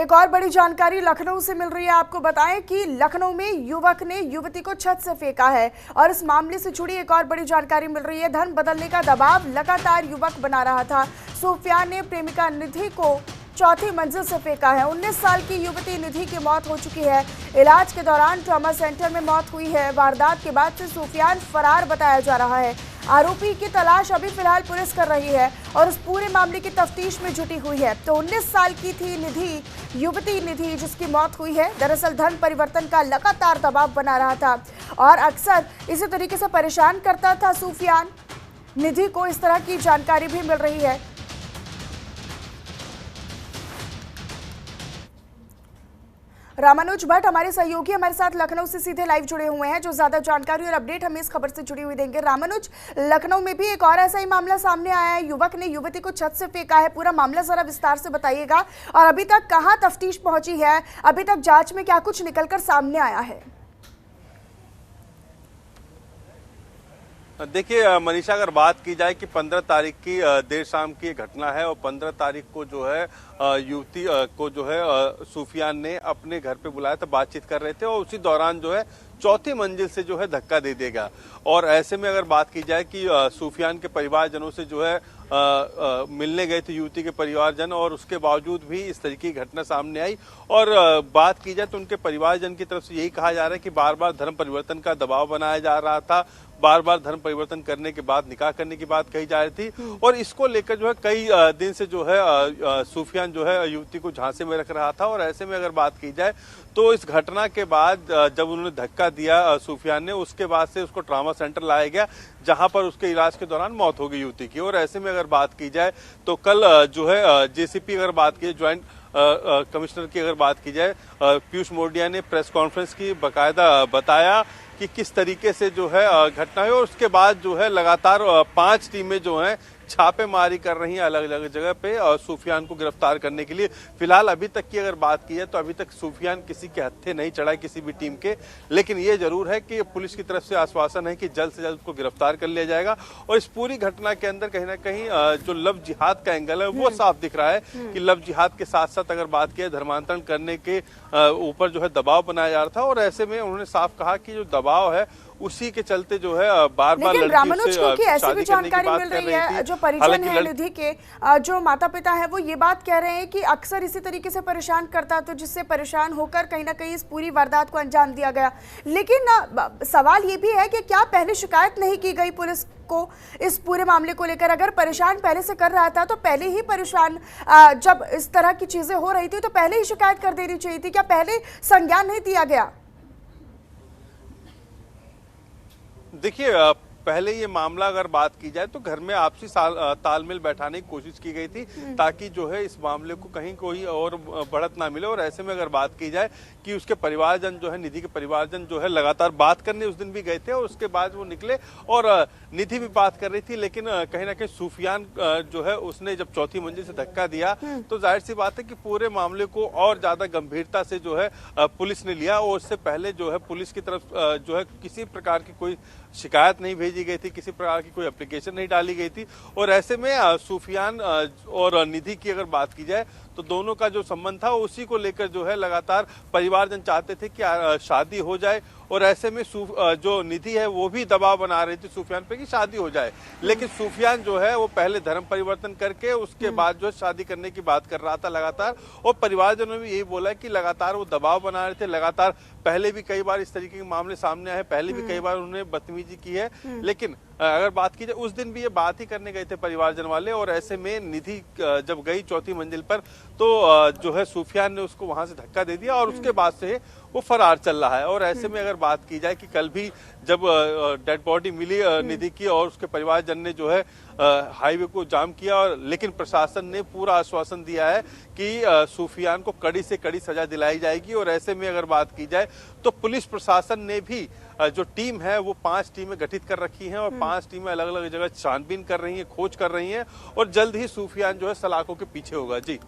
एक और बड़ी जानकारी लखनऊ से मिल रही है। आपको बताएं कि लखनऊ में युवक ने युवती को छत से फेंका है और इस मामले से जुड़ी एक और बड़ी जानकारी मिल रही है। धन बदलने का दबाव लगातार युवक बना रहा था। सूफियान ने प्रेमिका निधि को चौथी मंजिल से फेंका है। 19 साल की युवती निधि की मौत हो चुकी है। इलाज के दौरान ट्रॉमा सेंटर में मौत हुई है। वारदात के बाद से सूफियान फरार बताया जा रहा है। आरोपी की तलाश अभी फिलहाल पुलिस कर रही है और उस पूरे मामले की तफ्तीश में जुटी हुई है। तो 19 साल की थी निधि, युवती निधि, जिसकी मौत हुई है। दरअसल धन परिवर्तन का लगातार दबाव बना रहा था और अक्सर इसी तरीके से परेशान करता था सूफियान। निधि को इस तरह की जानकारी भी मिल रही है। रामानुज भट्ट हमारे सहयोगी हमारे साथ लखनऊ से सीधे लाइव जुड़े हुए हैं, जो ज्यादा जानकारी और अपडेट हमें इस खबर से जुड़ी हुई देंगे। रामानुज, लखनऊ में भी एक और ऐसा ही मामला सामने आया है। युवक ने युवती को छत से फेंका है। पूरा मामला जरा विस्तार से बताइएगा और अभी तक कहां तफ्तीश पहुंची है, अभी तक जांच में क्या कुछ निकलकर सामने आया है? देखिए मनीषा, अगर बात की जाए कि 15 तारीख की देर शाम की घटना है और 15 तारीख को जो है युवती को जो है सूफियान ने अपने घर पे बुलाया था, बातचीत कर रहे थे और उसी दौरान जो है चौथी मंजिल से जो है धक्का दे देगा। और ऐसे में अगर बात की जाए कि सूफियान के परिवारजनों से जो है मिलने गए थे युवती के परिवारजन, और उसके बावजूद भी इस तरीके की घटना सामने आई। और बात की जाए तो उनके परिवारजन की तरफ से यही कहा जा रहा है कि बार बार धर्म परिवर्तन का दबाव बनाया जा रहा था, बार बार धर्म परिवर्तन करने के बाद निकाह करने की बात कही जा रही थी। और इसको लेकर जो है कई दिन से जो है सूफियान जो है युवती को झांसे में रख रहा था। और ऐसे में अगर बात की जाए तो इस घटना के बाद जब उन्होंने धक्का दिया सूफियान ने, उसके बाद से उसको ट्रॉमा सेंटर लाया गया, जहां पर उसके इलाज के दौरान मौत हो गई युवती की। और ऐसे में अगर बात की जाए तो कल जो है जेसीपी अगर बात की, ज्वाइंट कमिश्नर की अगर बात की जाए, पीयूष मोडिया ने प्रेस कॉन्फ्रेंस की, बाकायदा बताया कि किस तरीके से जो है घटना है। और उसके बाद जो है लगातार 5 टीमें जो हैं छापेमारी कर रही हैं अलग अलग जगह पे और सूफियान को गिरफ्तार करने के लिए। फिलहाल अभी तक की अगर बात की है तो अभी तक सूफियान किसी के हत्थे नहीं चढ़ा किसी भी टीम के, लेकिन ये जरूर है कि पुलिस की तरफ से आश्वासन है कि जल्द से जल्द उसको गिरफ्तार कर लिया जाएगा। और इस पूरी घटना के अंदर कहीं ना कहीं जो लव जिहाद का एंगल है वो साफ दिख रहा है कि लव जिहाद के साथ साथ अगर बात की धर्मांतरण करने के ऊपर जो है दबाव बनाया जा रहा था। और ऐसे में उन्होंने साफ कहा कि जो दबाव है उसी के चलते जो है बार बार रामानुज को की ऐसी भी जानकारी मिल रही है, जो परिजन है निधि के, जो माता पिता है, वो ये बात कह रहे हैं कि अक्सर इसी तरीके से परेशान करता, तो जिससे परेशान होकर कहीं ना कहीं इस पूरी वारदात को अंजाम दिया गया। लेकिन सवाल ये भी है कि क्या पहले शिकायत नहीं की गई पुलिस को इस पूरे मामले को लेकर? अगर परेशान पहले से कर रहा था तो पहले ही परेशान, जब इस तरह की चीजें हो रही थी तो पहले ही शिकायत कर देनी चाहिए थी। क्या पहले संज्ञान नहीं दिया गया? देखिए पहले ये मामला अगर बात की जाए तो घर में आपसी तालमेल बैठाने की कोशिश की गई थी ताकि जो है इस मामले को कहीं कोई और बढ़त ना मिले। और ऐसे में अगर बात की जाए कि उसके परिवारजन जो है, निधि के परिवारजन जो है लगातार बात करने उस दिन भी गए थे और उसके बाद वो निकले और निधि भी बात कर रही थी। लेकिन कहीं ना कहीं सूफियान जो है उसने जब चौथी मंजिल से धक्का दिया तो जाहिर सी बात है कि पूरे मामले को और ज्यादा गंभीरता से जो है पुलिस ने लिया। और उससे पहले जो है पुलिस की तरफ जो है किसी प्रकार की कोई शिकायत नहीं भेजी गई थी, किसी प्रकार की कोई एप्लीकेशन नहीं डाली गई थी। और ऐसे में सूफियान और निधि की अगर बात की जाए तो दोनों का जो संबंध था उसी को लेकर जो है लगातार परिवारजन चाहते थे कि शादी हो जाए। और ऐसे में जो निधि है वो भी दबाव बना रही थी सूफियान पे कि शादी हो जाए। लेकिन सूफियान जो है वो पहले धर्म परिवर्तन करके उसके बाद जो है शादी करने की बात कर रहा था लगातार। और परिवारजनों ने भी यही बोला कि लगातार वो दबाव बना रहे थे। लगातार पहले भी कई बार इस तरीके के मामले सामने आए, पहले भी कई बार उन्होंने बदतमीजी की है। लेकिन अगर बात की जाए उस दिन भी ये बात ही करने गए थे परिवारजन वाले। और ऐसे में निधि जब गई चौथी मंजिल पर तो जो है सूफियान ने उसको वहां से धक्का दे दिया और उसके बाद से वो फरार चल रहा है। और ऐसे में अगर बात की जाए कि कल भी जब डेड बॉडी मिली निधि की और उसके परिवारजन ने जो है हाईवे को जाम किया, और लेकिन प्रशासन ने पूरा आश्वासन दिया है कि सूफियान को कड़ी से कड़ी सजा दिलाई जाएगी। और ऐसे में अगर बात की जाए तो पुलिस प्रशासन ने भी जो टीम है वो 5 टीमें गठित कर रखी हैं और 5 टीमें अलग अलग जगह छानबीन कर रही हैं, खोज कर रही हैं। और जल्द ही सूफियान जो है सलाखों के पीछे होगा। जी।